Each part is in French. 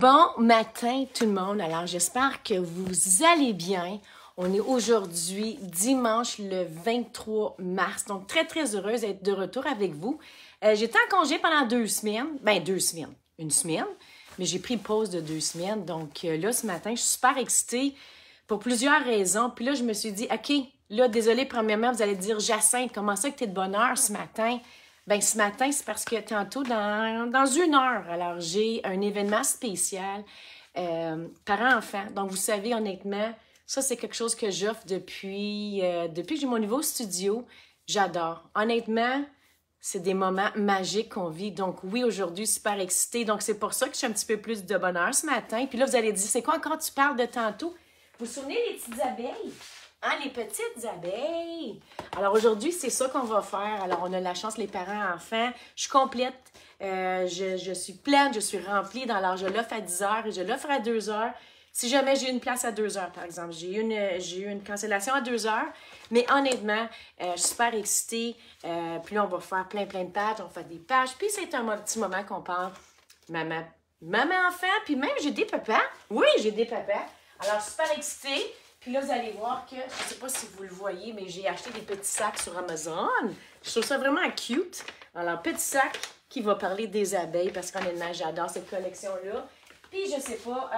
Bon matin tout le monde, alors j'espère que vous allez bien. On est aujourd'hui dimanche le 23 mars, donc très heureuse d'être de retour avec vous. J'étais en congé pendant 2 semaines, une semaine, mais j'ai pris pause de 2 semaines. Donc là ce matin, je suis super excitée pour plusieurs raisons. Puis là je me suis dit, ok, là désolé premièrement, vous allez dire Jacinthe, comment ça que tu es de bonne heure ce matin? Bien, ce matin, c'est parce que tantôt, dans 1 heure, alors j'ai un événement spécial parents-enfants. Donc, vous savez, honnêtement, ça, c'est quelque chose que j'offre depuis que j'ai mon nouveau studio. J'adore. Honnêtement, c'est des moments magiques qu'on vit. Donc, oui, aujourd'hui, super excitée. Donc, c'est pour ça que je suis un petit peu plus de bonheur ce matin. Puis là, vous allez dire, c'est quoi encore tu parles de tantôt? Vous vous souvenez des petites abeilles? Hein, les petites abeilles. Alors aujourd'hui, c'est ça qu'on va faire. Alors on a la chance, les parents-enfants. Je suis complète. Je suis pleine, je suis remplie. Alors je l'offre à 10 heures et je l'offre à 2 heures. Si jamais j'ai une place à 2 heures, par exemple. J'ai eu une cancellation à 2 heures. Mais honnêtement, je suis super excitée. Puis là, on va faire plein de pages. On va faire des pages. Puis c'est un petit moment qu'on parle maman-enfant. Puis même, j'ai des papas. Oui, j'ai des papas. Alors, super excitée. Puis là, vous allez voir que, je ne sais pas si vous le voyez, mais j'ai acheté des petits sacs sur Amazon. Je trouve ça vraiment cute. Alors, petit sac qui va parler des abeilles, parce qu'honnêtement, j'adore cette collection-là. Puis, je ne sais pas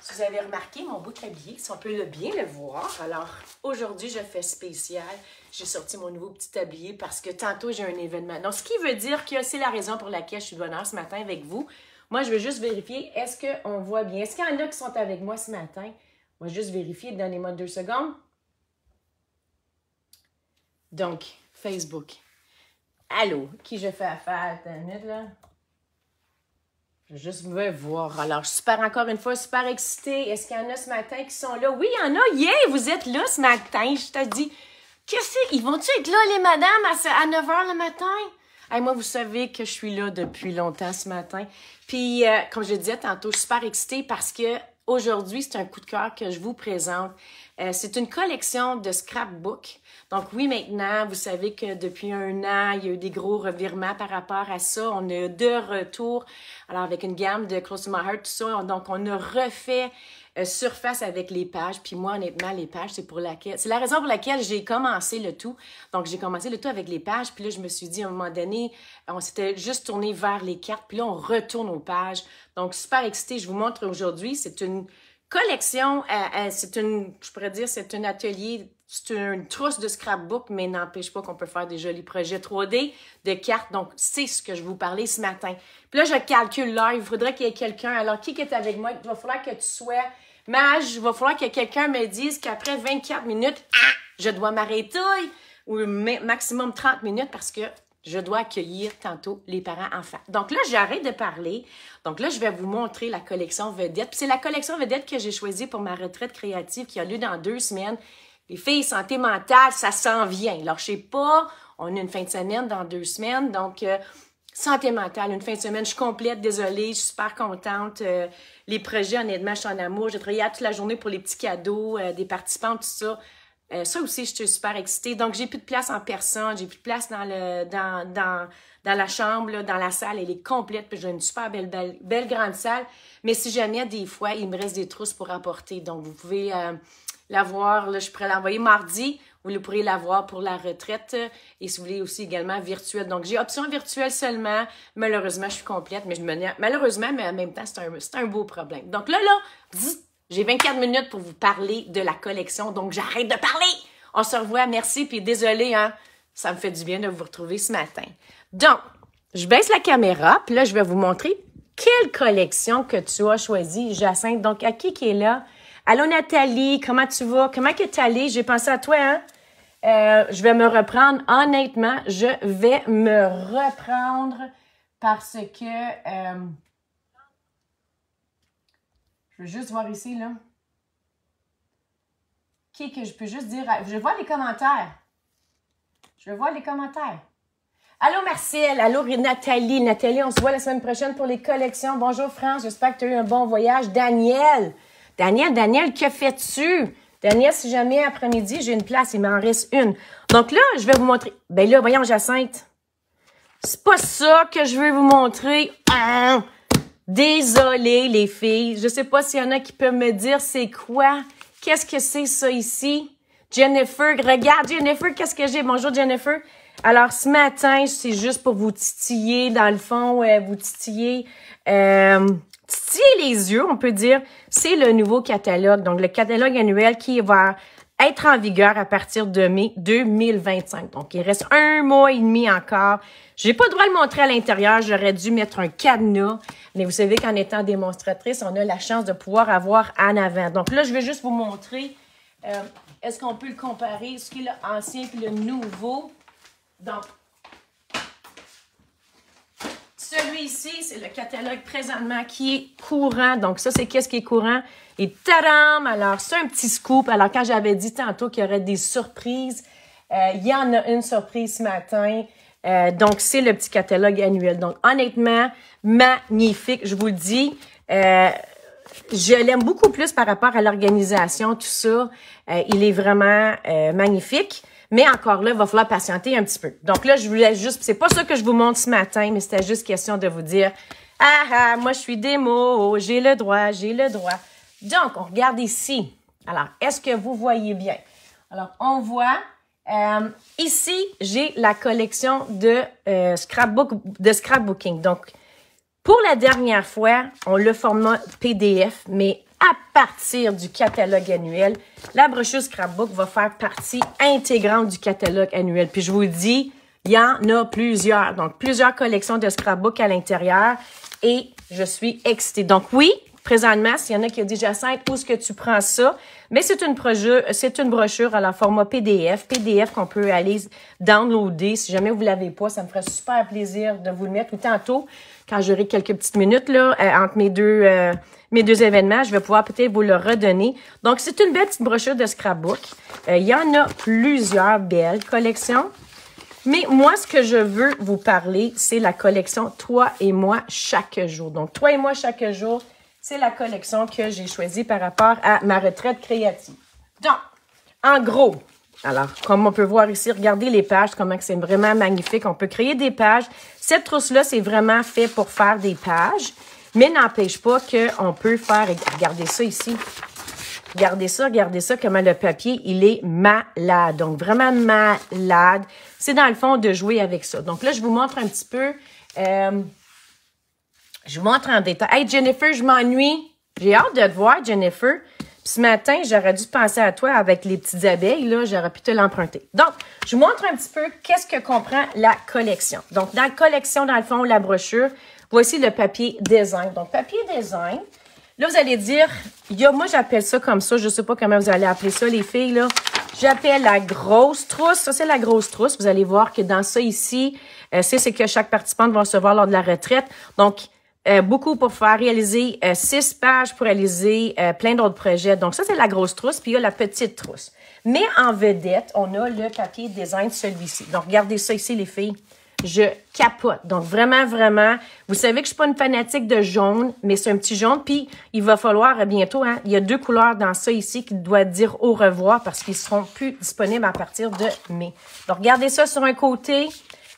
si vous avez remarqué mon beau tablier, si on peut bien le voir. Alors, aujourd'hui, je fais spécial. J'ai sorti mon nouveau petit tablier parce que tantôt, j'ai un événement. Donc, ce qui veut dire que c'est la raison pour laquelle je suis de bonne heure ce matin avec vous. Moi, je veux juste vérifier, est-ce qu'on voit bien? Est-ce qu'il y en a qui sont avec moi ce matin? On va juste vérifier, donnez-moi 2 secondes. Donc, Facebook. Allô, qui je fais affaire? Attends une minute, là. Je vais juste me voir. Alors, je suis encore une fois, super excitée. Est-ce qu'il y en a ce matin qui sont là? Oui, il y en a. Yeah, vous êtes là ce matin. Je te dis, ils vont-tu être là, les madames, à 9 h le matin? Hey, moi, vous savez que je suis là depuis longtemps ce matin. Puis, comme je le disais tantôt, je suis super excitée parce que aujourd'hui, c'est un coup de cœur que je vous présente. C'est une collection de scrapbooks. Donc oui, maintenant, vous savez que depuis 1 an, il y a eu des gros revirements par rapport à ça. On a de retour, alors avec une gamme de Close to My Heart, tout ça. Donc, on a refait surface avec les pages. Puis moi, honnêtement, les pages, c'est la raison pour laquelle j'ai commencé le tout. Donc, j'ai commencé le tout avec les pages. Puis là, je me suis dit, à un moment donné, on s'était juste tourné vers les cartes. Puis là, on retourne aux pages. Donc, super excitée. Je vous montre aujourd'hui. C'est une collection. Je pourrais dire, c'est un atelier. C'est une trousse de scrapbook, mais n'empêche pas qu'on peut faire des jolis projets 3D de cartes. Donc, c'est ce que je vais vous parler ce matin. Puis là, je calcule l'heure. Il faudrait qu'il y ait quelqu'un. Alors, qui est avec moi? Il va falloir que tu sois Mage. Il va falloir que quelqu'un me dise qu'après 24 minutes, je dois m'arrêter. Ou maximum 30 minutes parce que je dois accueillir tantôt les parents-enfants. Donc là, j'arrête de parler. Donc là, je vais vous montrer la collection vedette. Puis c'est la collection vedette que j'ai choisie pour ma retraite créative qui a lieu dans 2 semaines. Les filles, santé mentale, ça s'en vient. Alors, je sais pas, on a une fin de semaine dans 2 semaines. Donc, santé mentale, une fin de semaine, je suis complète, désolée, je suis super contente. Les projets, honnêtement, je suis en amour. J'ai travaillé toute la journée pour les petits cadeaux, des participants, tout ça. Ça aussi, je suis super excitée. Donc, j'ai plus de place en personne, j'ai plus de place dans la chambre, là, dans la salle. Elle est complète, puis j'ai une super belle grande salle. Mais si jamais, des fois, il me reste des trousses pour apporter. Donc, vous pouvez la voir, là, je pourrais l'envoyer mardi. Vous pourrez la voir pour la retraite. Et si vous voulez aussi également virtuelle. Donc, j'ai option virtuelle seulement. Malheureusement, je suis complète. Mais malheureusement, mais en même temps, c'est un beau problème. Donc là, j'ai 24 minutes pour vous parler de la collection, donc j'arrête de parler. On se revoit, merci, puis désolé, hein, ça me fait du bien de vous retrouver ce matin. Donc, je baisse la caméra, puis là, je vais vous montrer quelle collection que tu as choisie, Jacinthe. Donc, à qui est là? Allô, Nathalie, comment tu vas? Comment que tu allée? J'ai pensé à toi, hein? Je vais me reprendre, honnêtement, je vais me reprendre parce que... je veux juste voir ici, là. Qui que je peux juste dire... Je veux voir les commentaires. Je veux voir les commentaires. Allô, Marcel. Allô, Nathalie. Nathalie, on se voit la semaine prochaine pour les collections. Bonjour, France. J'espère que tu as eu un bon voyage. Daniel, que fais-tu? Daniel, si jamais après-midi, j'ai une place, il m'en reste une. Donc là, je vais vous montrer. Ben là, voyons, Jacinthe. C'est pas ça que je veux vous montrer. Désolée, les filles. Je sais pas s'il y en a qui peuvent me dire c'est quoi. Qu'est-ce que c'est ça ici? Jennifer, regarde Jennifer, qu'est-ce que j'ai? Bonjour Jennifer. Alors, ce matin, c'est juste pour vous titiller, dans le fond, vous titiller les yeux, on peut dire. C'est le nouveau catalogue. Donc, le catalogue annuel qui va être en vigueur à partir de mai 2025. Donc, il reste 1 mois et demi encore. J'ai pas le droit de le montrer à l'intérieur. J'aurais dû mettre un cadenas. Mais vous savez qu'en étant démonstratrice, on a la chance de pouvoir avoir en avant. Donc là, je vais juste vous montrer. Est-ce qu'on peut le comparer, ce qui est l'ancien et le nouveau? Donc, celui-ci, c'est le catalogue présentement qui est courant. Donc, ça, c'est qu'est-ce qui est courant? Et tadam! Alors, c'est un petit scoop. Alors, quand j'avais dit tantôt qu'il y aurait des surprises, il y en a une surprise ce matin. Donc, c'est le petit catalogue annuel. Donc, honnêtement, magnifique, je vous le dis. Je l'aime beaucoup plus par rapport à l'organisation, tout ça. Il est vraiment magnifique. Mais encore là, il va falloir patienter un petit peu. Donc là, je voulais juste, c'est pas ça que je vous montre ce matin, mais c'était juste question de vous dire, moi je suis démo, j'ai le droit, j'ai le droit. Donc, on regarde ici. Alors, est-ce que vous voyez bien? Alors, on voit, ici, j'ai la collection de scrapbooking. Donc, pour la dernière fois, on le format PDF, mais à partir du catalogue annuel, la brochure Scrapbook va faire partie intégrante du catalogue annuel. Puis je vous le dis, il y en a plusieurs. Donc, plusieurs collections de Scrapbook à l'intérieur et je suis excitée. Donc oui, présentement, s'il y en a qui ont dit, Jacinthe, où est-ce que tu prends ça? Mais c'est une brochure à la format PDF qu'on peut aller downloader. Si jamais vous ne l'avez pas, ça me ferait super plaisir de vous le mettre. Ou tantôt, quand j'aurai quelques petites minutes là entre mes deux événements, je vais pouvoir peut-être vous le redonner. Donc, c'est une belle petite brochure de scrapbook. Il y en a plusieurs belles collections. Mais moi, ce que je veux vous parler, c'est la collection Toi et moi chaque jour. Donc, Toi et moi chaque jour, c'est la collection que j'ai choisie par rapport à ma retraite créative. Donc, en gros, alors, comme on peut voir ici, regardez les pages, comment c'est vraiment magnifique. On peut créer des pages. Cette trousse-là, c'est vraiment fait pour faire des pages, mais n'empêche pas qu'on peut faire... Regardez ça ici. Regardez ça, comment le papier, il est malade. Donc, vraiment malade. C'est dans le fond de jouer avec ça. Donc là, je vous montre un petit peu... je vous montre en détail. Hey, Jennifer, je m'ennuie. J'ai hâte de te voir, Jennifer. Puis ce matin, j'aurais dû penser à toi avec les petites abeilles, là, j'aurais pu te l'emprunter. Donc, je vous montre un petit peu qu'est-ce que comprend la collection. Donc, dans la collection, dans le fond, la brochure, voici le papier design. Donc, papier design, là, vous allez dire, moi, j'appelle ça comme ça, je sais pas comment vous allez appeler ça, les filles, là. J'appelle la grosse trousse. Ça, c'est la grosse trousse. Vous allez voir que dans ça ici, c'est ce que chaque participante va recevoir lors de la retraite. Donc, beaucoup pour faire réaliser 6 pages pour réaliser plein d'autres projets. Donc, ça, c'est la grosse trousse. Puis, il y a la petite trousse. Mais en vedette, on a le papier design, celui-ci. Donc, regardez ça ici, les filles. Je capote. Donc, vraiment, vraiment, vous savez que je suis pas une fanatique de jaune, mais c'est un petit jaune. Puis, il va falloir bientôt, il y a 2 couleurs dans ça ici qui doivent dire au revoir parce qu'ils seront plus disponibles à partir de mai. Donc, regardez ça sur un côté.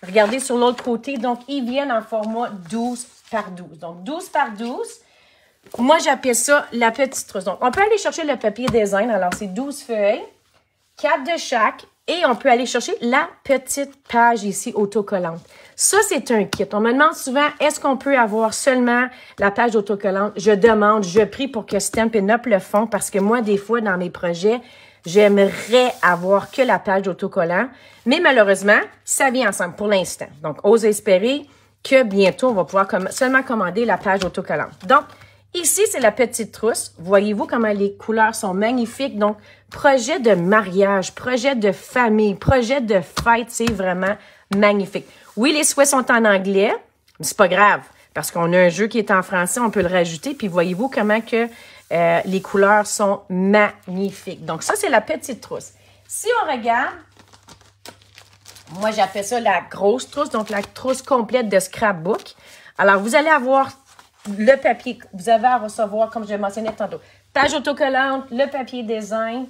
Regardez sur l'autre côté. Donc, ils viennent en format 12 par 12. Donc, 12 par 12. Moi, j'appelle ça la petite trousse. Donc, on peut aller chercher le papier design. Alors, c'est 12 feuilles, 4 de chaque. Et on peut aller chercher la petite page ici autocollante. Ça, c'est un kit. On me demande souvent, est-ce qu'on peut avoir seulement la page autocollante? Je demande, je prie pour que Stampin' Up le font parce que moi, des fois, dans mes projets, j'aimerais avoir que la page autocollant. Mais malheureusement, ça vient ensemble pour l'instant. Donc, ose espérer que bientôt, on va pouvoir seulement commander la page autocollante. Donc, ici, c'est la petite trousse. Voyez-vous comment les couleurs sont magnifiques. Donc, projet de mariage, projet de famille, projet de fête, c'est vraiment magnifique. Oui, les souhaits sont en anglais, mais c'est pas grave parce qu'on a un jeu qui est en français, on peut le rajouter. Puis, voyez-vous comment que les couleurs sont magnifiques. Donc, ça, c'est la petite trousse. Si on regarde, moi, j'appelle ça la grosse trousse, donc la trousse complète de scrapbook. Alors, vous allez avoir le papier, vous avez à recevoir, comme je le mentionnais tantôt, page autocollante, le papier design,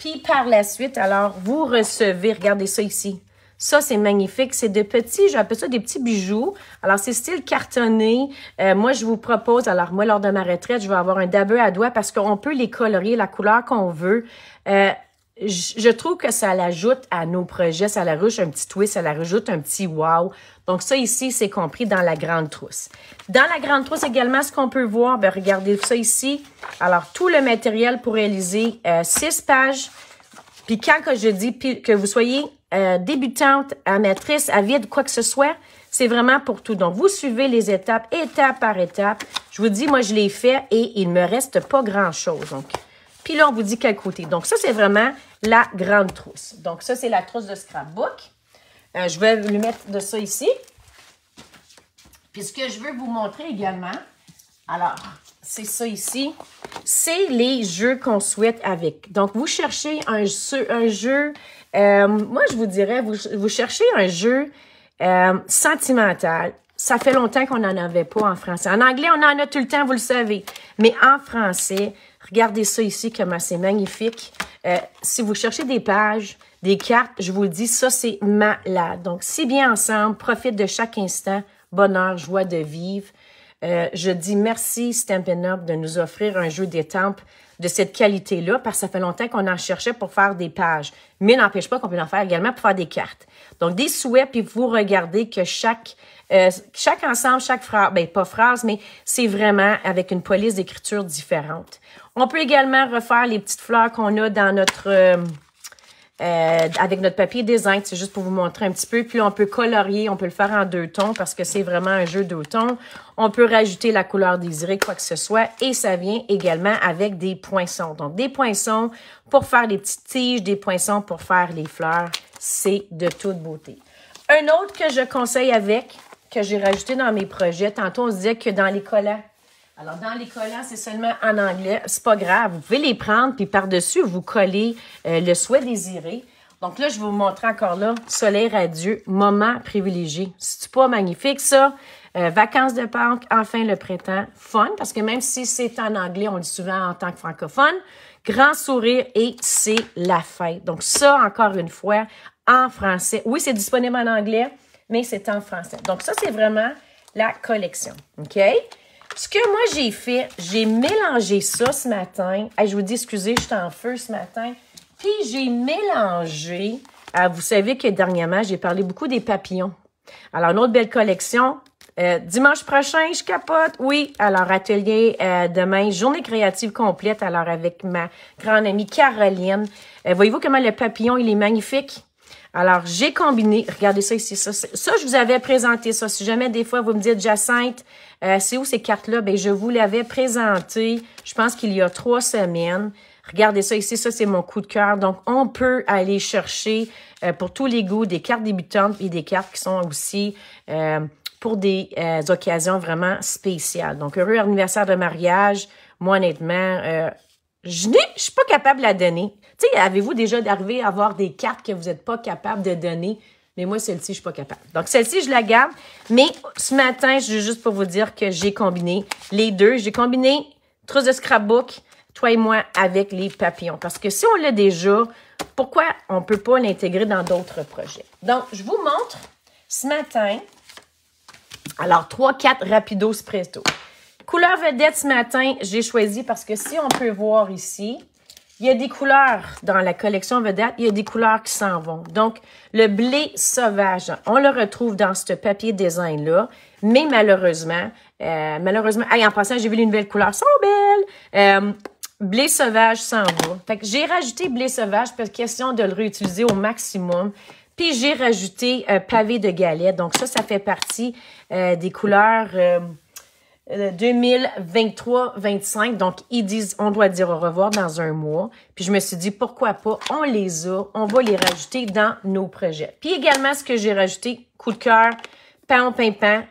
puis par la suite, alors, vous recevez, regardez ça ici, Ça, c'est magnifique. C'est de petits, j'appelle ça des petits bijoux. Alors, c'est style cartonné. Moi, je vous propose, alors moi, lors de ma retraite, je vais avoir un dabeux à doigts parce qu'on peut les colorier la couleur qu'on veut. Je trouve que ça l'ajoute à nos projets, ça l'ajoute un petit twist, ça l'ajoute un petit wow. Donc ça ici, c'est compris dans la grande trousse. Dans la grande trousse également, ce qu'on peut voir, ben regardez ça ici. Alors, tout le matériel pour réaliser 6 pages. Puis quand que je dis que vous soyez débutante, amatrice, avide, quoi que ce soit, c'est vraiment pour tout. Donc, vous suivez les étapes, étape par étape. Je vous dis, moi, je l'ai fait et il me reste pas grand-chose. Donc, puis là, on vous dit quel côté. Donc, ça, c'est vraiment la grande trousse. Donc, ça, c'est la trousse de scrapbook. Je vais lui mettre de ça ici. Puis, ce que je veux vous montrer également, alors, c'est ça ici, c'est les jeux qu'on souhaite avec. Donc, vous cherchez un jeu moi, je vous dirais, vous cherchez un jeu sentimental. Ça fait longtemps qu'on n'en avait pas en français. En anglais, on en a tout le temps, vous le savez. Mais en français, regardez ça ici, comment c'est magnifique. Si vous cherchez des pages, des cartes, je vous le dis, ça, c'est malade. Donc, si bien ensemble, profite de chaque instant, bonheur, joie de vivre. Je dis merci Stampin' Up de nous offrir un jeu d'étampes de cette qualité-là, parce que ça fait longtemps qu'on en cherchait pour faire des pages. Mais n'empêche pas qu'on peut en faire également pour faire des cartes. Donc, des souhaits, puis vous regardez que chaque ensemble, chaque phrase, ben pas phrase, mais c'est vraiment avec une police d'écriture différente. On peut également refaire les petites fleurs qu'on a dans notre... avec notre papier design, c'est juste pour vous montrer un petit peu. Puis là, on peut colorier, on peut le faire en 2 tons parce que c'est vraiment un jeu 2 tons. On peut rajouter la couleur désirée, quoi que ce soit. Et ça vient également avec des poinçons. Donc, des poinçons pour faire les petites tiges, des poinçons pour faire les fleurs. C'est de toute beauté. Un autre que je conseille avec, que j'ai rajouté dans mes projets, tantôt on se disait que dans les collants, alors, dans les collants, c'est seulement en anglais. C'est pas grave. Vous pouvez les prendre, puis par-dessus, vous collez le souhait désiré. Donc là, je vais vous montrer encore là, soleil radieux, moment privilégié. C'est pas magnifique, ça? Vacances de Pâques, enfin le printemps, fun, parce que même si c'est en anglais, on le dit souvent en tant que francophone, grand sourire et c'est la fête. Donc ça, encore une fois, en français. Oui, c'est disponible en anglais, mais c'est en français. Donc ça, c'est vraiment la collection, OK? Ce que moi, j'ai fait, j'ai mélangé ça ce matin. Hey, je vous dis, excusez, je suis en feu ce matin. Puis, j'ai mélangé, vous savez que dernièrement, j'ai parlé beaucoup des papillons. Alors, une autre belle collection. Dimanche prochain, je capote. Oui, alors, atelier demain, journée créative complète. Alors, avec ma grande amie Caroline. Voyez-vous comment le papillon, il est magnifique? Alors, j'ai combiné, regardez ça ici, ça, je vous avais présenté ça. Si jamais des fois vous me dites, Jacinthe, c'est où ces cartes-là? Bien, je vous l'avais présenté, je pense qu'il y a 3 semaines. Regardez ça ici, ça c'est mon coup de cœur. Donc, on peut aller chercher pour tous les goûts des cartes débutantes et des cartes qui sont aussi pour des occasions vraiment spéciales. Donc, heureux anniversaire de mariage, moi honnêtement, je suis pas capable de la donner. Tu sais, avez-vous déjà arrivé à avoir des cartes que vous n'êtes pas capable de donner? Mais moi, celle-ci, je suis pas capable. Donc, celle-ci, je la garde. Mais ce matin, je juste pour vous dire que j'ai combiné les deux. J'ai combiné trousse de scrapbook, toi et moi, avec les papillons. Parce que si on l'a déjà, pourquoi on peut pas l'intégrer dans d'autres projets? Donc, je vous montre ce matin. Alors, 3-4 rapidos presto. Couleur vedette ce matin, j'ai choisi parce que si on peut voir ici, il y a des couleurs dans la collection vedette, il y a des couleurs qui s'en vont. Donc, le blé sauvage, on le retrouve dans ce papier design-là, mais malheureusement, en passant, j'ai vu les nouvelles couleurs, sont belles. Blé sauvage s'en va. Fait que j'ai rajouté blé sauvage pour question de le réutiliser au maximum. Puis, j'ai rajouté pavé de galette. Donc, ça fait partie des couleurs... 2023-25, donc ils disent, on doit dire au revoir dans un mois. Puis je me suis dit, pourquoi pas, on les a, on va les rajouter dans nos projets. Puis également, ce que j'ai rajouté, coup de cœur, paon pimpant,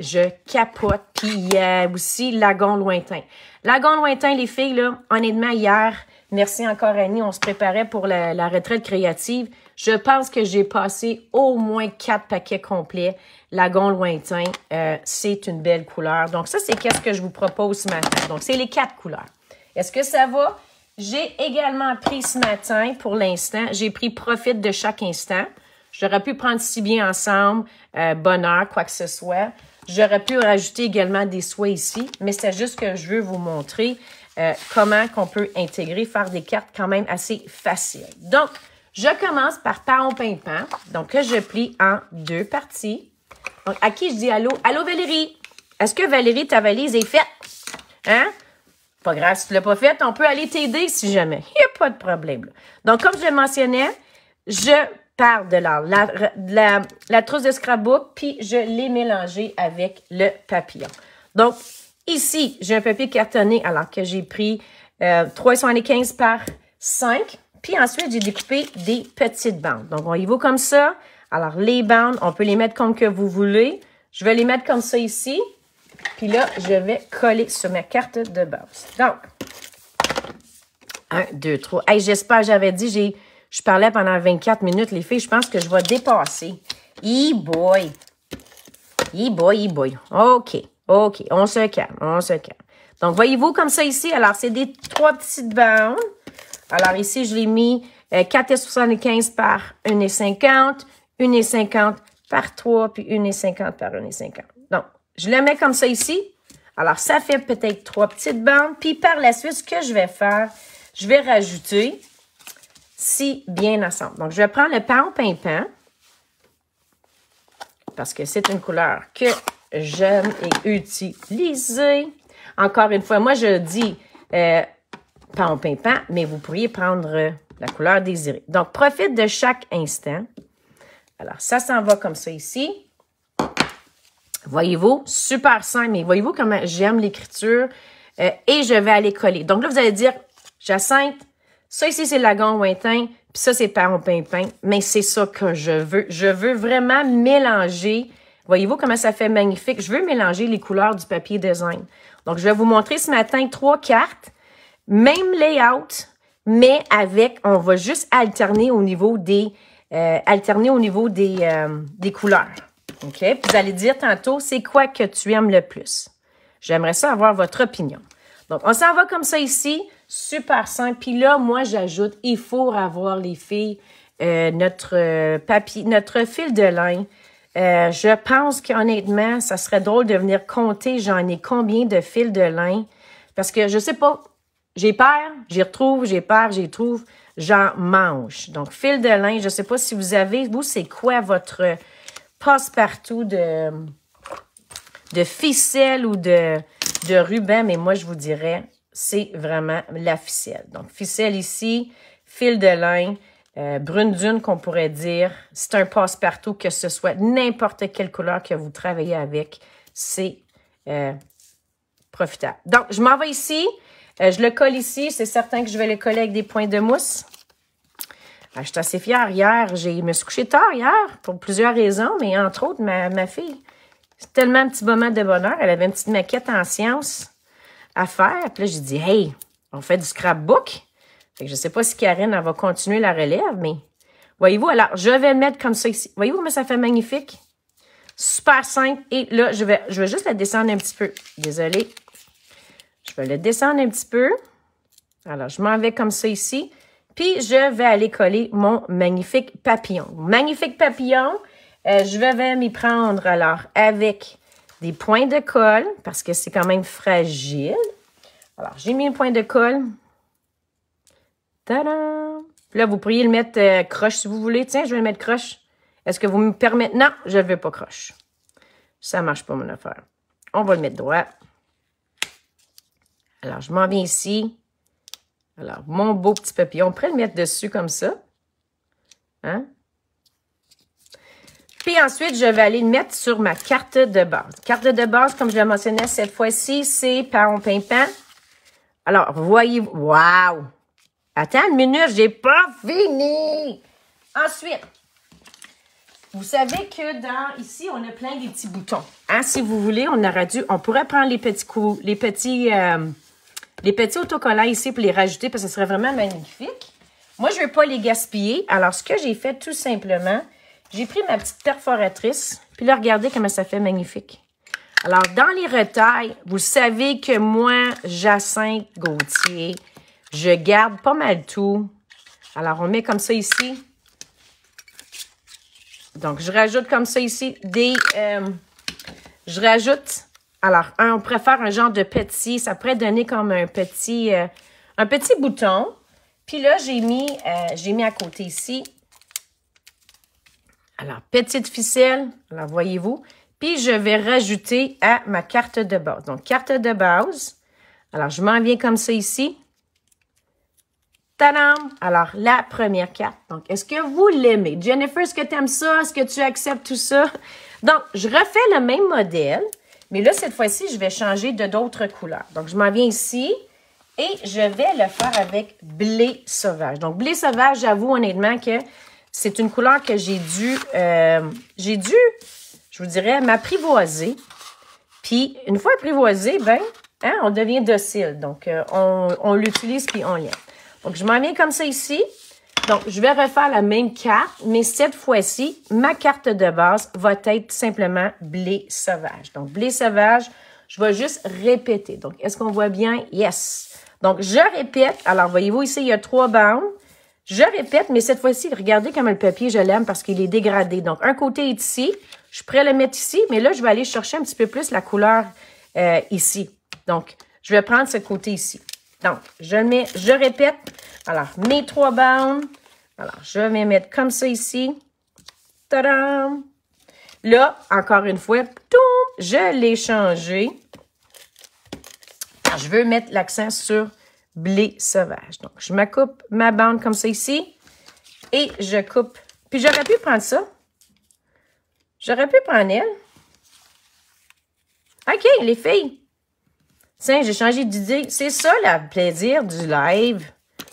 je capote. Puis il y a aussi lagon lointain. Lagon lointain, les filles, là, honnêtement, hier, merci encore Annie, on se préparait pour la retraite créative. Je pense que j'ai passé au moins 4 paquets complets. Lagon lointain, c'est une belle couleur. Donc ça, c'est qu'est-ce que je vous propose ce matin. Donc, c'est les 4 couleurs. Est-ce que ça va? J'ai également pris ce matin, pour l'instant, j'ai pris profit de chaque instant. J'aurais pu prendre si bien ensemble, bonheur, quoi que ce soit. J'aurais pu rajouter également des soies ici, mais c'est juste que je veux vous montrer comment qu'on peut intégrer, faire des cartes quand même assez faciles. Donc, je commence par paon pimpant, donc que je plie en 2 parties. Donc, à qui je dis allô? Allô Valérie? Est-ce que Valérie, ta valise est faite? Hein? Pas grave, si tu ne l'as pas faite, on peut aller t'aider si jamais. Il n'y a pas de problème. Là. Donc, comme je le mentionnais, je pars de la trousse de scrapbook, puis je l'ai mélangé avec le papillon. Donc, ici, j'ai un papier cartonné, alors que j'ai pris 3,75 par 5. Puis ensuite, j'ai découpé des petites bandes. Donc, on y va comme ça. Alors, les bandes, on peut les mettre comme que vous voulez. Je vais les mettre comme ça ici. Puis là, je vais coller sur ma carte de base. Donc, 1, 2, 3. Hey, j'espère, j'avais dit, je parlais pendant 24 minutes, les filles. Je pense que je vais dépasser. E-boy. E-boy, e-boy. OK, OK. On se calme, on se calme. Donc, voyez-vous comme ça ici? Alors, c'est des 3 petites bandes. Alors, ici, je l'ai mis 4,75 par 1,50, 1,50 par 3, puis 1,50 par 1,50. Donc, je le mets comme ça ici. Alors, ça fait peut-être 3 petites bandes. Puis, par la suite, ce que je vais faire, je vais rajouter si bien ensemble. Donc, je vais prendre le paon pimpant parce que c'est une couleur que j'aime et utiliser. Encore une fois, moi, je dis paon pimpant, mais vous pourriez prendre la couleur désirée. Donc, profite de chaque instant. Alors, ça s'en va comme ça ici. Voyez-vous, super simple, mais voyez-vous comment j'aime l'écriture et je vais aller coller. Donc là, vous allez dire, Jacinthe, ça ici, c'est lagon ouintin, puis ça, c'est paon pimpin, mais c'est ça que je veux. Je veux vraiment mélanger. Voyez-vous comment ça fait magnifique? Je veux mélanger les couleurs du papier design. Donc, je vais vous montrer ce matin 3 cartes, même layout, mais avec, on va juste alterner au niveau des couleurs. OK? Puis vous allez dire tantôt, c'est quoi que tu aimes le plus? J'aimerais ça avoir votre opinion. Donc, on s'en va comme ça ici. Super simple. Puis là, moi, j'ajoute, il faut avoir les filles, notre papier, notre fil de lin. Je pense qu'honnêtement, ça serait drôle de venir compter, j'en ai combien de fils de lin. Parce que je sais pas, j'ai peur, j'y retrouve, j'ai peur, j'y trouve, j'en mange. Donc, fil de lin, je sais pas si vous avez, vous, c'est quoi votre passe-partout de ficelle ou de ruban, mais moi, je vous dirais, c'est vraiment la ficelle. Donc, ficelle ici, fil de lin, brune dune qu'on pourrait dire. C'est un passe-partout, que ce soit n'importe quelle couleur que vous travaillez avec, c'est profitable. Donc, je m'en vais ici, je le colle ici, c'est certain que je vais le coller avec des points de mousse. Je suis assez fière. Hier, je me suis couchée tard hier, pour plusieurs raisons, mais entre autres, ma fille, c'est tellement un petit moment de bonheur. Elle avait une petite maquette en sciences à faire. Puis là, j'ai dit, hey, on fait du scrapbook. Fait que je ne sais pas si Karine, elle va continuer la relève, mais voyez-vous, alors, je vais le mettre comme ça ici. Voyez-vous comment ça fait magnifique? Super simple. Et là, je vais juste la descendre un petit peu. Désolée. Je vais le descendre un petit peu. Alors, je m'en vais comme ça ici. Puis, je vais aller coller mon magnifique papillon. Magnifique papillon, je vais m'y prendre, alors, avec des points de colle, parce que c'est quand même fragile. Alors, j'ai mis un point de colle. Tadam! Puis là, vous pourriez le mettre croche si vous voulez. Tiens, je vais le mettre croche. Est-ce que vous me permettez? Non, je ne veux pas croche. Ça ne marche pas, mon affaire. On va le mettre droit. Alors, je m'en viens ici. Alors, mon beau petit papillon, on pourrait le mettre dessus comme ça. Hein? Puis ensuite, je vais aller le mettre sur ma carte de base. Carte de base, comme je le mentionnais cette fois-ci, c'est paon pimpant. Alors, voyez-vous. Wow! Attends une minute, j'ai pas fini! Ensuite, vous savez que ici, on a plein de petits boutons. Hein? Si vous voulez, on pourrait prendre les petits autocollants ici pour les rajouter parce que ce serait vraiment magnifique. Moi, je ne veux pas les gaspiller. Alors, ce que j'ai fait tout simplement, j'ai pris ma petite perforatrice. Puis là, regardez comment ça fait magnifique. Alors, dans les retailles, vous savez que moi, Jacinthe Gauthier, je garde pas mal tout. Alors, on met comme ça ici. Donc, je rajoute comme ça ici je rajoute, alors, on pourrait faire un genre de petit, ça pourrait donner comme un petit bouton. Puis là, j'ai mis à côté ici. Alors, petite ficelle, alors voyez-vous. Puis, je vais rajouter à ma carte de base. Donc, carte de base. Alors, je m'en viens comme ça ici. Tadam! Alors, la première carte. Donc, est-ce que vous l'aimez? Jennifer, est-ce que tu aimes ça? Est-ce que tu acceptes tout ça? Donc, je refais le même modèle, mais là, cette fois-ci, je vais changer de d'autres couleurs. Donc, je m'en viens ici et je vais le faire avec blé sauvage. Donc, blé sauvage, j'avoue honnêtement que c'est une couleur que j'ai dû, je vous dirais, m'apprivoiser. Puis, une fois apprivoisé, ben, hein, on devient docile. Donc, on l'utilise puis on l'aime. Donc, je m'en viens comme ça ici. Donc, je vais refaire la même carte, mais cette fois-ci, ma carte de base va être simplement blé sauvage. Donc, blé sauvage, je vais juste répéter. Donc, est-ce qu'on voit bien? Yes! Donc, je répète. Alors, voyez-vous, ici, il y a 3 bandes. Je répète, mais cette fois-ci, regardez comme le papier, je l'aime parce qu'il est dégradé. Donc, un côté est ici. Je suis prêt à le mettre ici, mais là, je vais aller chercher un petit peu plus la couleur ici. Donc, je vais prendre ce côté ici. Donc, je répète. Alors, mes 3 bandes. Alors, je vais mettre comme ça ici. Tadam! Là, encore une fois, je l'ai changé. Alors, je veux mettre l'accent sur blé sauvage. Donc, je me coupe ma bande comme ça ici. Et je coupe. Puis, j'aurais pu prendre ça. J'aurais pu prendre elle. OK, les filles. Tiens, j'ai changé d'idée. C'est ça, le plaisir du live,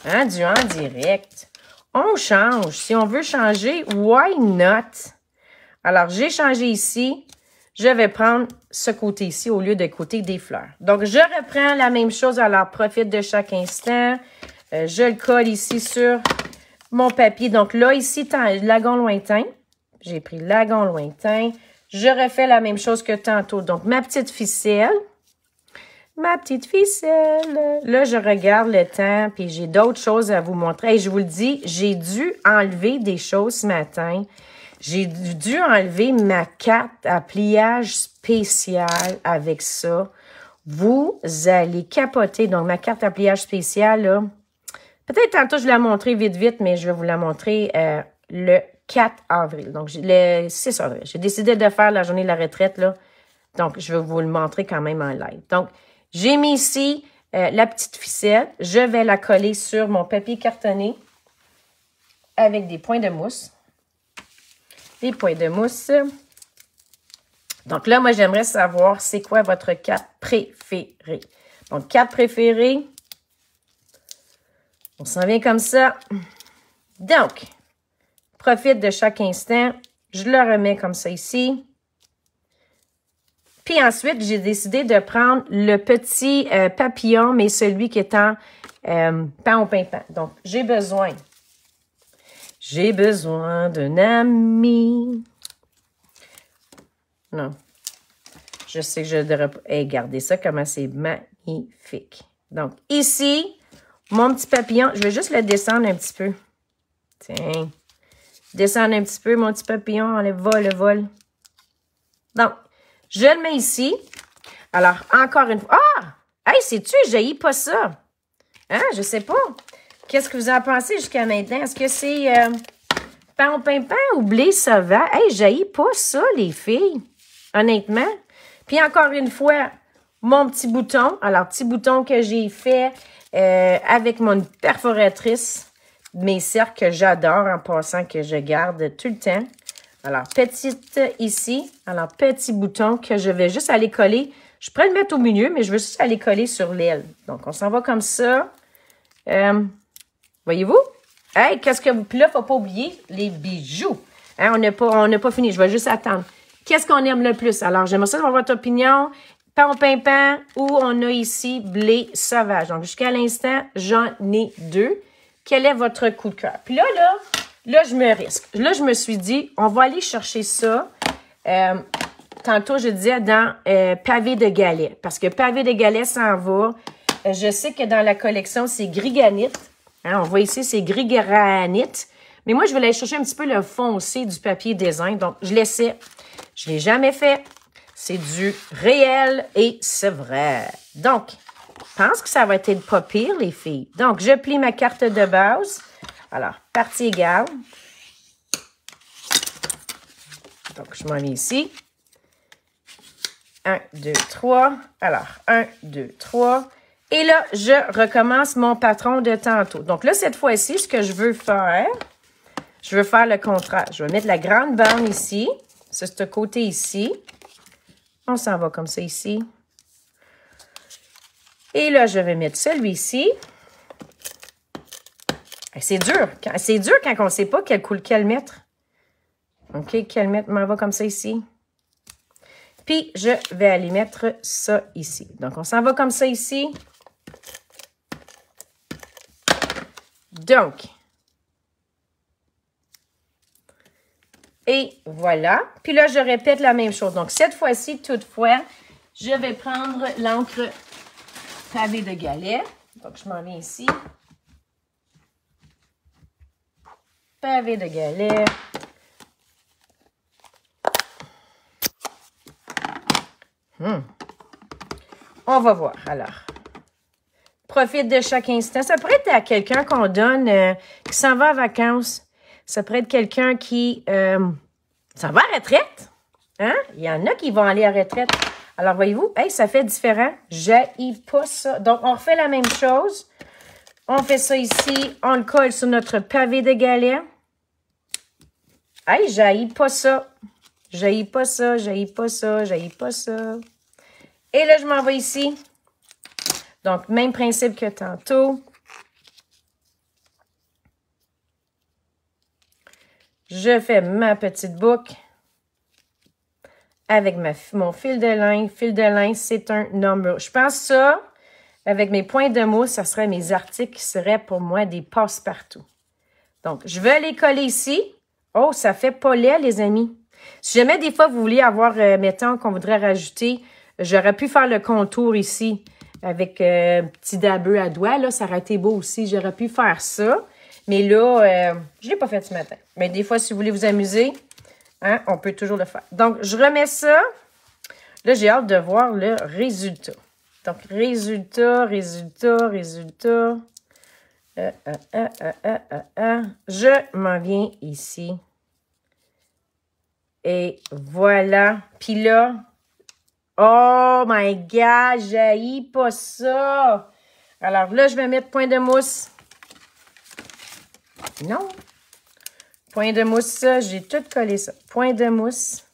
hein, du en direct. On change. Si on veut changer, why not? Alors, j'ai changé ici. Je vais prendre ce côté ici au lieu de côté des fleurs. Donc, je reprends la même chose. Alors, profite de chaque instant. Je le colle ici sur mon papier. Donc, là, ici, lagon lointain. J'ai pris lagon lointain. Je refais la même chose que tantôt. Donc, ma petite ficelle. Ma petite ficelle. Là, je regarde le temps, puis j'ai d'autres choses à vous montrer. Et je vous le dis, j'ai dû enlever des choses ce matin. J'ai dû enlever ma carte à pliage spécial avec ça. Vous allez capoter. Donc, ma carte à pliage spécial, là, peut-être tantôt je vais la montrer vite, mais je vais vous la montrer le 4 avril. Donc, le 6 avril. J'ai décidé de faire la journée de la retraite, là. Donc, je vais vous le montrer quand même en live. Donc, j'ai mis ici la petite ficelle. Je vais la coller sur mon papier cartonné avec des points de mousse. Des points de mousse. Donc là, moi, j'aimerais savoir c'est quoi votre carte préférée. Donc, carte préférée. On s'en vient comme ça. Donc, profite de chaque instant. Je le remets comme ça ici. Puis ensuite, j'ai décidé de prendre le petit papillon, mais celui qui est en pan au pimpant. Donc, j'ai besoin d'un ami. Non. Je sais que je devrais pas. Hey, regardez ça, comment c'est magnifique. Donc, ici, mon petit papillon, je vais juste le descendre un petit peu. Tiens. Descendre un petit peu, mon petit papillon. On le vole. Donc, je le mets ici. Alors, encore une fois. Ah! Hey, sais-tu, j'haïs pas ça. Hein? Je sais pas. Qu'est-ce que vous en pensez jusqu'à maintenant? Est-ce que c'est pan au pimpant ou blé sauvage? Hey, j'haïs pas ça, les filles. Honnêtement. Puis, encore une fois, mon petit bouton. Alors, petit bouton que j'ai fait avec mon perforatrice. Mes cercles que j'adore en passant, que je garde tout le temps. Alors, petite ici. Alors, petit bouton que je vais juste aller coller. Je pourrais le mettre au milieu, mais je veux juste aller coller sur l'aile. Donc, on s'en va comme ça. Voyez-vous? Hey, qu'est-ce que vous... Puis là, il ne faut pas oublier les bijoux. Hein, on n'a pas fini. Je vais juste attendre. Qu'est-ce qu'on aime le plus? Alors, j'aimerais ça avoir votre opinion. Pan au pimpant ou on a ici blé sauvage. Donc, jusqu'à l'instant, j'en ai 2. Quel est votre coup de cœur? Puis là, je me risque. Là, je me suis dit, on va aller chercher ça. Tantôt, je disais dans pavé de galets. Parce que pavé de galets s'en va je sais que dans la collection, c'est gris granit. Hein, on voit ici, c'est gris granit. Mais moi, je vais aller chercher un petit peu le foncé du papier design. Donc, je l'essaie. Je ne l'ai jamais fait. C'est du réel et c'est vrai. Donc, je pense que ça va être pas pire, les filles. Donc, je plie ma carte de base. Alors, partie égale. Donc, je m'en vais ici. 1, 2, 3. Alors, 1, 2, 3. Et là, je recommence mon patron de tantôt. Donc là, cette fois-ci, ce que je veux faire le contraire. Je vais mettre la grande bande ici, sur ce côté ici. On s'en va comme ça ici. Et là, je vais mettre celui-ci. C'est dur. C'est dur quand on ne sait pas quel mettre. OK, quel mettre m'en va comme ça ici. Puis, je vais aller mettre ça ici. Donc, on s'en va comme ça ici. Donc, et voilà. Puis là, je répète la même chose. Donc, cette fois-ci, toutefois, je vais prendre l'encre pavé de Galais. Donc, je m'en viens ici. Pavé de Galais. On va voir, alors. Profite de chaque instant. Ça pourrait être à quelqu'un qu'on donne, qui s'en va en vacances. Ça pourrait être quelqu'un qui s'en va à la retraite. Hein? Il y en a qui vont aller à la retraite. Alors, voyez-vous, hey, ça fait différent. J'haïs pas ça. Donc, on refait la même chose. On fait ça ici. On le colle sur notre pavé de Galais. Hey, j'haïs pas ça. J'haïs pas ça, j'haïs pas ça, j'haïs pas ça. Et là, je m'en vais ici. Donc, même principe que tantôt. Je fais ma petite boucle avec mon fil de lin. Fil de lin, c'est un number. Je pense ça, avec mes points de mousse, ça serait mes articles qui seraient pour moi des passe-partout. Donc, je vais les coller ici. Oh, ça fait pas laid, les amis. Si jamais des fois, vous voulez avoir, mettons, qu'on voudrait rajouter, j'aurais pu faire le contour ici avec un petit dabeux à doigts. Là, ça aurait été beau aussi. J'aurais pu faire ça. Mais là, je ne l'ai pas fait ce matin. Mais des fois, si vous voulez vous amuser, hein, on peut toujours le faire. Donc, je remets ça. Là, j'ai hâte de voir le résultat. Donc, résultat. Je m'en viens ici. Et voilà. Puis là, oh my God, j'haïs pas ça. Alors là, je vais mettre point de mousse. Non. Point de mousse, j'ai tout collé ça. Point de mousse.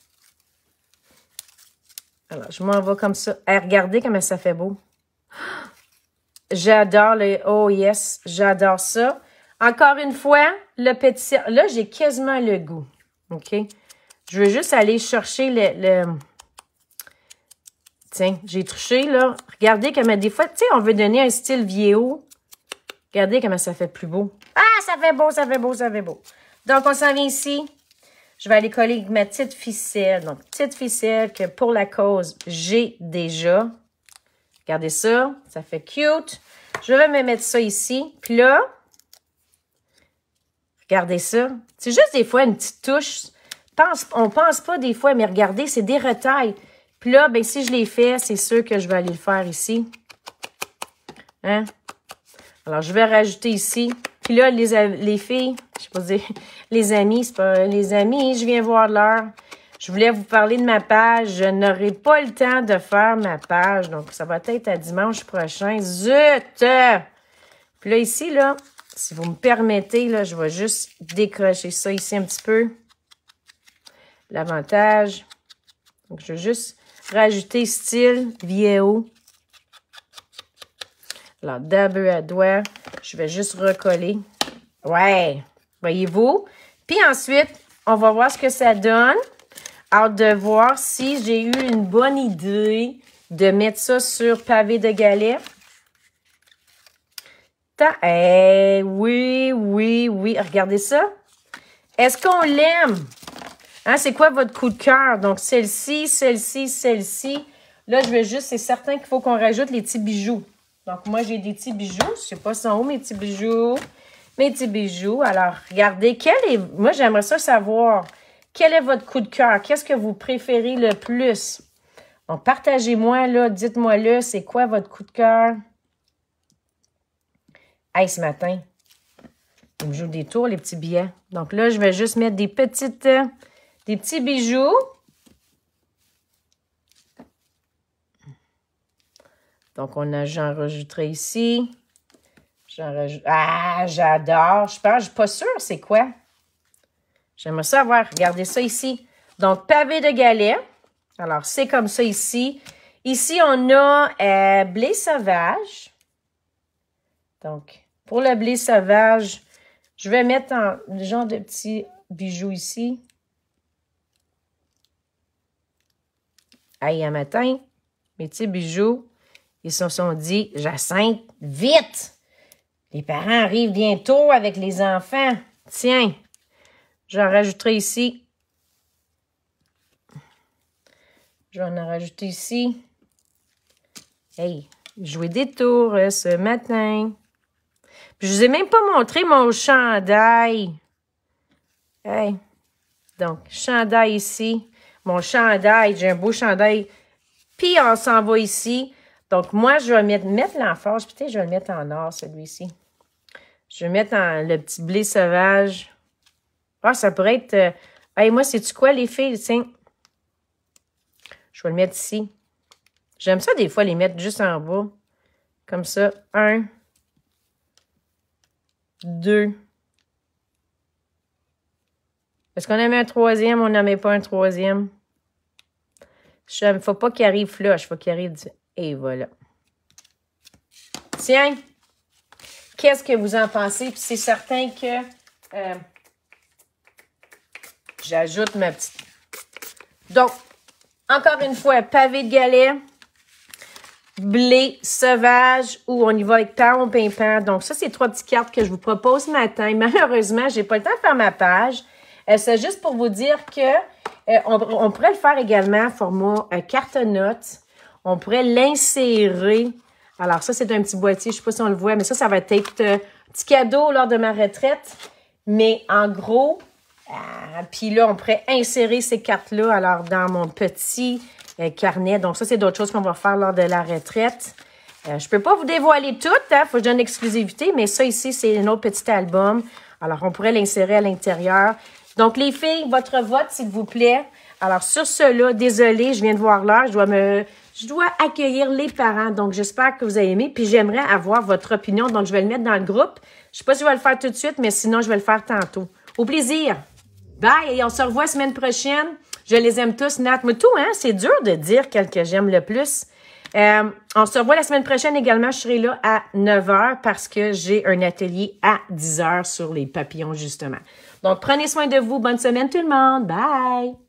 Alors, je m'en vais comme ça. Hey, regardez comment ça fait beau. J'adore les... Oh yes, j'adore ça. Encore une fois, le petit... Là, j'ai quasiment le goût. OK? Je veux juste aller chercher le... Tiens, j'ai touché, là. Regardez comment des fois, tu sais, on veut donner un style vieillot. Regardez comment ça fait plus beau. Ah, ça fait beau, ça fait beau, ça fait beau. Donc, on s'en vient ici. Je vais aller coller avec ma petite ficelle. Donc, petite ficelle que pour la cause, j'ai déjà. Regardez ça. Ça fait cute. Je vais me mettre ça ici. Puis là, regardez ça. C'est juste des fois une petite touche. On pense pas des fois, mais regardez, c'est des retailles. Puis là, ben si je l'ai fait, c'est sûr que je vais aller le faire ici. Hein? Alors, je vais rajouter ici. Puis là, les filles, je sais pas dire, les amis, c'est pas les amis, je viens voir l'heure. Je voulais vous parler de ma page. Je n'aurai pas le temps de faire ma page. Donc, ça va être à dimanche prochain. Zut! Puis là, ici, là, si vous me permettez, là, je vais juste décrocher ça ici un petit peu. L'avantage. Donc, je vais juste rajouter style vieillot. Alors, dabeux à doigt. Je vais juste recoller. Ouais! Voyez-vous? Puis ensuite, on va voir ce que ça donne. Hâte de voir si j'ai eu une bonne idée de mettre ça sur pavé de Galais. Oui. Regardez ça. Est-ce qu'on l'aime? Hein, c'est quoi votre coup de cœur? Donc, celle-ci. Là, je veux juste, c'est certain qu'il faut qu'on rajoute les petits bijoux. Donc, moi, j'ai des petits bijoux. Je sais pas, sont où mes petits bijoux? Mes petits bijoux. Alors, regardez, moi, j'aimerais ça savoir, quel est votre coup de cœur? Qu'est-ce que vous préférez le plus? Donc, partagez-moi, là, dites-moi-le, c'est quoi votre coup de cœur? Hey, ce matin, ils me jouent des tours, les petits billets. Donc là, je vais juste mettre des petits bijoux. Donc, j'en rajouterai ici. Ah, j'adore. Je pense, je suis pas sûre, c'est quoi? J'aimerais ça avoir. Regardez ça ici. Donc, pavé de galets. Alors, c'est comme ça ici. Ici, on a blé sauvage. Donc, pour le blé sauvage, je vais mettre un genre de petits bijoux ici. Aïe, un matin, mes petits bijoux, ils se sont dit, Jacinthe, vite! Les parents arrivent bientôt avec les enfants. Tiens, j'en rajouterai ici. Je vais en rajouter ici. Hey, jouer des tours ce matin. Puis, je vous ai même pas montré mon chandail. Hey. Donc, chandail ici. Mon chandail, j'ai un beau chandail. Puis, on s'en va ici. Donc, moi, je vais mettre l'emphase. Peut-être je vais le mettre en or, celui-ci. Je vais mettre le petit blé sauvage. Ah, ça pourrait être... hey, moi, sais-tu quoi, les filles? Tiens. Je vais le mettre ici. J'aime ça, des fois, les mettre juste en bas. Comme ça. 1, 2. Est-ce qu'on a mis un troisième? On n'en met pas un troisième. Il ne faut pas qu'il arrive flush. Il faut qu'il arrive... Et voilà. Tiens. Qu'est-ce que vous en pensez? Puis c'est certain que j'ajoute ma petite... Donc, encore une fois, pavé de galets, blé sauvage, ou on y va avec pain pimpant. Donc, ça, c'est 3 petites cartes que je vous propose ce matin. Malheureusement, je n'ai pas le temps de faire ma page. C'est juste pour vous dire que on pourrait le faire également format carte-notes. On pourrait l'insérer. Alors, ça, c'est un petit boîtier. Je ne sais pas si on le voit, mais ça va être un petit cadeau lors de ma retraite. Mais en gros, puis là, on pourrait insérer ces cartes-là alors dans mon petit carnet. Donc, ça, c'est d'autres choses qu'on va faire lors de la retraite. Je ne peux pas vous dévoiler tout. Il faut que je donne l'exclusivité, mais ça ici, c'est un autre petit album. Alors, on pourrait l'insérer à l'intérieur. Donc, les filles, votre vote, s'il vous plaît. Alors, sur cela, désolée, je viens de voir l'heure. Je dois accueillir les parents. Donc, j'espère que vous avez aimé. Puis, j'aimerais avoir votre opinion. Donc, je vais le mettre dans le groupe. Je ne sais pas si je vais le faire tout de suite, mais sinon, je vais le faire tantôt. Au plaisir! Bye! Et on se revoit la semaine prochaine. Je les aime tous, Nat. Moi, tout, hein? C'est dur de dire quel que j'aime le plus. On se revoit la semaine prochaine également. Je serai là à 9h parce que j'ai un atelier à 10h sur les papillons, justement. Donc, prenez soin de vous. Bonne semaine, tout le monde. Bye!